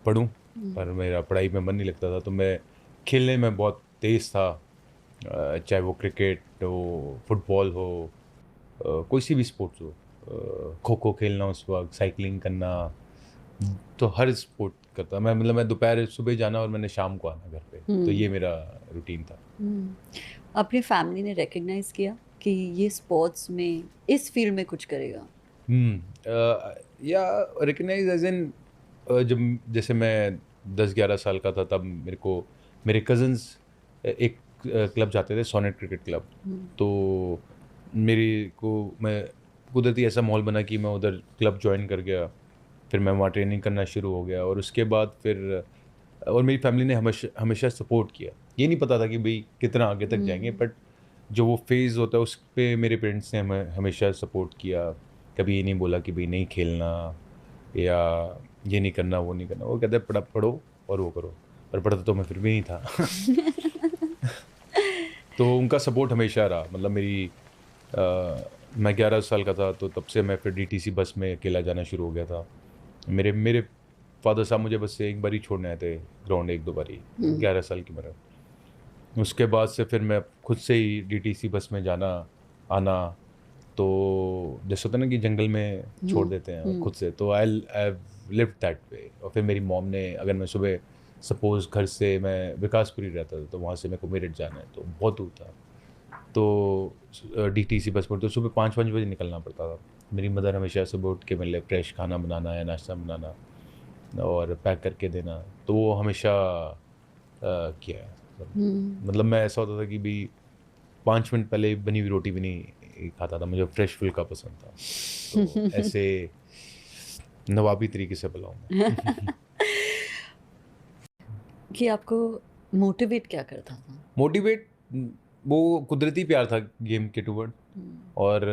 पढूँ, हुँ, पर मेरा पढ़ाई में मन नहीं लगता था, तो मैं खेलने में बहुत तेज़ था। चाहे वो क्रिकेट हो, फुटबॉल हो, कोई सी भी स्पोर्ट्स हो। खो-खो खेलना उस वक़्त, साइक्लिंग करना, तो हर स्पोर्ट करता मैं, मतलब मैं दोपहर सुबह जाना और मैंने शाम को आना घर पे, तो ये हुँ, मेरा रूटीन था। हुँ। अपनी फैमिली ने रिकॉग्नाइज़ किया कि ये स्पोर्ट्स में इस फ़ील्ड में कुछ करेगा? या रिकॉग्नाइज़ एज़ इन जब जैसे मैं 10-11 साल का था, तब मेरे को मेरे कज़िन्स एक क्लब जाते थे, सोनेट क्रिकेट क्लब। हुँ, तो मेरी को मैं कुदरती ऐसा माहौल बना कि मैं उधर क्लब जॉइन कर गया। फिर मैं वहाँ ट्रेनिंग करना शुरू हो गया और उसके बाद फिर और मेरी फैमिली ने हमेशा हमेशा सपोर्ट किया। ये नहीं पता था कि भई कितना आगे तक जाएँगे, हुँ, बट जो वो फ़ेज़ होता है उस पे मेरे पेरेंट्स ने हमें हमेशा सपोर्ट किया। कभी ये नहीं बोला कि भई नहीं खेलना या ये नहीं करना, वो नहीं करना। वो कहते हैं पढ़ो और वो करो। पर पढ़ता तो मैं फिर भी नहीं था। तो उनका सपोर्ट हमेशा रहा। मतलब मैं 11 साल का था, तो तब से मैं फिर डीटीसी बस में अकेला जाना शुरू हो गया था। मेरे मेरे फ़ादर साहब मुझे बस एक बार ही छोड़ने आए थे ग्राउंड, 1-2 बार ही, हुँ, 11 साल की उम्र में। उसके बाद से फिर मैं खुद से ही डीटीसी बस में जाना, आना। तो जैसे होता है ना कि जंगल में छोड़ हुँ, देते हैं और हुँ, खुद से, तो I have lived that way. और फिर मेरी मॉम ने, अगर मैं सुबह सपोज़ घर से, मैं विकासपुरी रहता था, तो वहाँ से मेरे को मेरठ जाना है, तो बहुत दूर था। तो डीटीसी बस पकड़ते, तो सुबह 5-5 बजे निकलना पड़ता था। मेरी मदर हमेशा सुबह उठ के मेरे लिए फ्रेश खाना बनाना या नाश्ता बनाना और पैक करके देना, तो वो हमेशा किया है। हुँ। मतलब मैं, ऐसा होता था कि भई 5 मिनट पहले बनी हुई रोटी भी नहीं खाता था, मुझे फ्रेश फुल्का पसंद था। तो ऐसे नवाबी तरीके से बुलाऊँ मैं। कि आपको मोटिवेट क्या करता था? मोटिवेट वो कुदरती प्यार था गेम के टुवर्ड। हुँ, और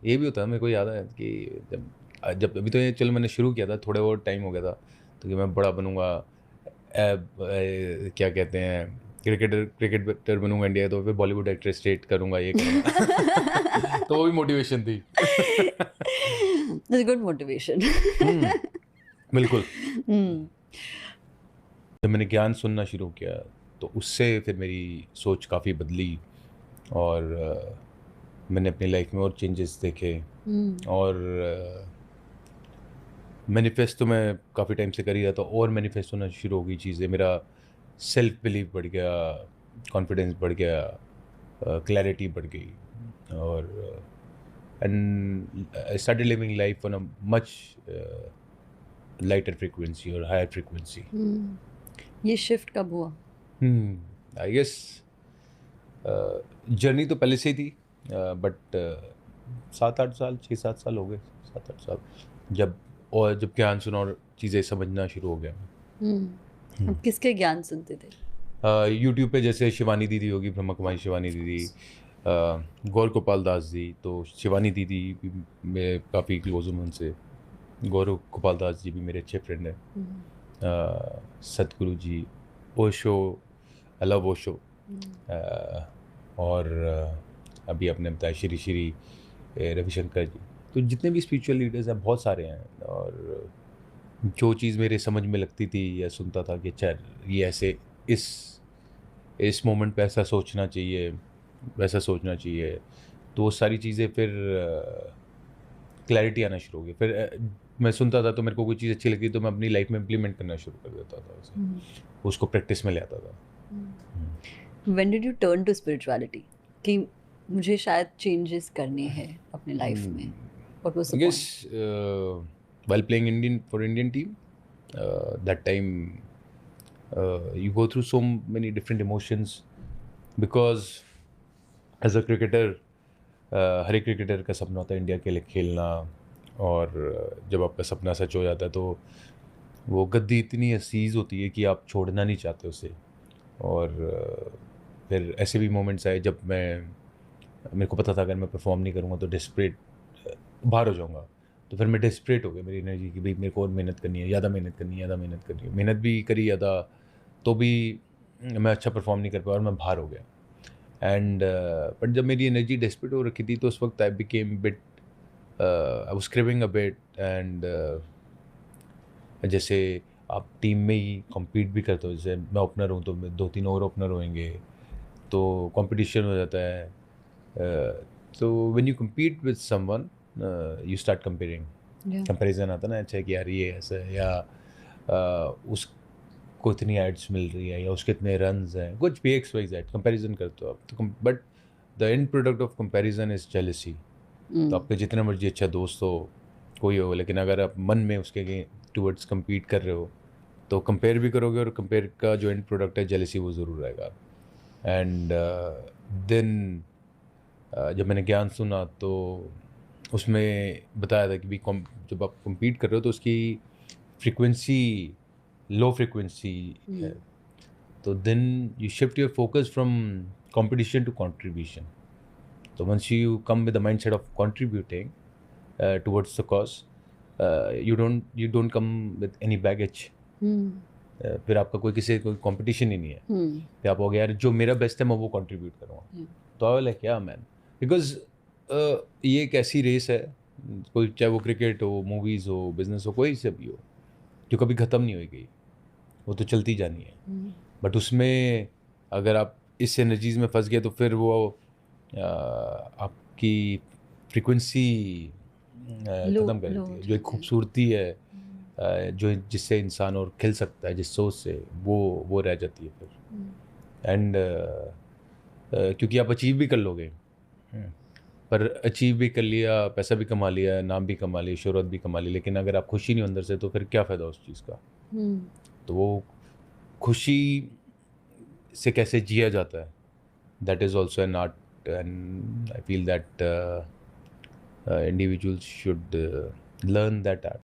ये भी होता है, मेरे को याद है कि जब अभी तो ये चलो मैंने शुरू किया था, थोड़ा बहुत टाइम हो गया था, तो कि मैं बड़ा बनूँगा, क्या कहते हैं, क्रिकेटर बनूँगा इंडिया, तो फिर बॉलीवुड एक्टर स्टेट करूँगा, ये करूँगा। तो वो भी मोटिवेशन थी। That's good motivation. हुँ, बिल्कुल। हुँ, जब मैंने ज्ञान सुनना शुरू किया, तो उससे फिर मेरी सोच काफ़ी बदली और मैंने अपनी लाइफ़ में और चेंजेस देखे। हुँ, और मैनिफेस्ट तो मैं काफ़ी टाइम से कर ही रहा था, और मैनिफेस्ट होना शुरू हो गई चीज़ें। मेरा सेल्फ बिलीव बढ़ गया, कॉन्फिडेंस बढ़ गया, क्लैरिटी बढ़ गई। और and I started living life on a much lighter frequency और हायर फ्रीक्वेंसी। हुँ। ये शिफ्ट कब हुआ? आई गेस जर्नी तो पहले से ही थी, बट 7-8 साल, 6-7 साल हो गए, 7-8 साल, जब जब ज्ञान सुना और चीज़ें समझना शुरू हो गया मैं। हुँ। हुँ। आप किसके ज्ञान सुनते थे? यूट्यूब पे जैसे शिवानी दीदी होगी, ब्रह्मा कुमारी शिवानी दीदी, गौर गोपाल दास जी, तो शिवानी दीदी भी मैं काफ़ी क्लोज़ हूँ मैं उनसे। गौर गोपाल दास जी भी मेरे अच्छे फ्रेंड हैं। हुँ, सतगुरु जी, ओशो, आई लव ओशो। हुँ, अ, और अभी आपने बताया श्री श्री रविशंकर जी। तो जितने भी स्पिरिचुअल लीडर्स हैं, बहुत सारे हैं। और जो चीज़ मेरे समझ में लगती थी या सुनता था कि अच्छा, ये ऐसे इस इस मोमेंट पे ऐसा सोचना चाहिए, वैसा सोचना चाहिए। तो वो सारी चीज़ें फिर क्लैरिटी आना शुरू हो गई। फिर मैं सुनता था, तो मेरे को कोई चीज़ अच्छी लगती तो मैं अपनी लाइफ़ में इम्प्लीमेंट करना शुरू कर देता था उसे। हुँ, उसको प्रैक्टिस में ले आता था। हुँ। हुँ। When did you turn to spirituality कि मुझे शायद चेंजेस करने हैं अपनी लाइफ में? What was I the point? guess while playing Indian team, that time you go through so many different emotions because as a cricketer, हर एक cricketer का सपना होता है इंडिया के लिए खेलना। और जब आपका सपना सच हो जाता है, तो वो गद्दी इतनी अजीज होती है कि आप छोड़ना नहीं चाहते उसे। और फिर ऐसे भी मोमेंट्स आए जब मेरे को पता था अगर मैं परफॉर्म नहीं करूँगा तो डेस्परेट बाहर हो जाऊँगा। तो फिर मैं डेस्परेट हो गया मेरी एनर्जी की, भाई मेरे को और मेहनत करनी है, ज़्यादा मेहनत करनी है, ज़्यादा मेहनत करनी है। मेहनत भी करी ज़्यादा, तो भी मैं अच्छा परफॉर्म नहीं कर पाया और मैं बाहर हो गया। एंड बट जब मेरी एनर्जी डेस्परेट हो रखी थी, तो उस वक्त I became bit, I was craving a bit. And जैसे आप टीम में ही compete भी करते हो, जैसे मैं ओपनर हूँ तो 2-3 और ओपनर होंगे, तो कंपटीशन हो जाता है। तो when you compete with someone, you start comparing. Yeah. Comparison आता है ना, अच्छा कि यार ये ऐसा है, या उसको इतनी एड्स मिल रही है, या उसके इतने रन्स हैं, कुछ भी एक्स वाई जेड कंपैरिजन करते हो आप, तो but the end product of comparison is jealousy. तो आपके जितना मर्जी अच्छा दोस्त हो, कोई हो, लेकिन अगर आप मन में उसके टूवर्ड्स compete कर रहे हो, तो कंपेयर भी करोगे, और कंपेयर का जो एंड प्रोडक्ट है जेलसी, वो ज़रूर आएगा। एंड देन जब मैंने ज्ञान सुना तो उसमें बताया था कि भी जब आप compete कर रहे हो तो उसकी फ्रीक्वेंसी लो फ्रीक्वेंसी है, तो then you shift your focus from competition to contribution. तो once you come with the mindset of contributing towards the cause, you don't come with any baggage. फिर आपका कोई कंपटीशन ही नहीं है, फिर आप हो गया यार जो मेरा बेस्ट है मैं वो कंट्रीब्यूट करूँगा। तो आई लाइक या मैन, बिकॉज ये एक ऐसी रेस है, कोई चाहे वो क्रिकेट हो, मूवीज़ हो, बिजनेस हो, कोई से भी हो, जो कभी ख़त्म नहीं होगी, वो तो चलती जानी है। बट उसमें अगर आप इस एनर्जीज में फंस गए तो फिर वो आपकी फ्रीक्वेंसी ख़त्म कर देती है, जो एक खूबसूरती है, जो जिससे इंसान और खिल सकता है, जिस सोच से, वो रह जाती है फिर। एंड क्योंकि आप अचीव भी कर लोगे, पर अचीव भी कर लिया, पैसा भी कमा लिया, नाम भी कमा लिया, शोहरत भी कमा ली, लेकिन अगर आप खुशी नहीं अंदर से, तो फिर क्या फ़ायदा उस चीज़ का। तो वो खुशी से कैसे जिया जाता है, that is also an art, and I feel that individuals should learn that art.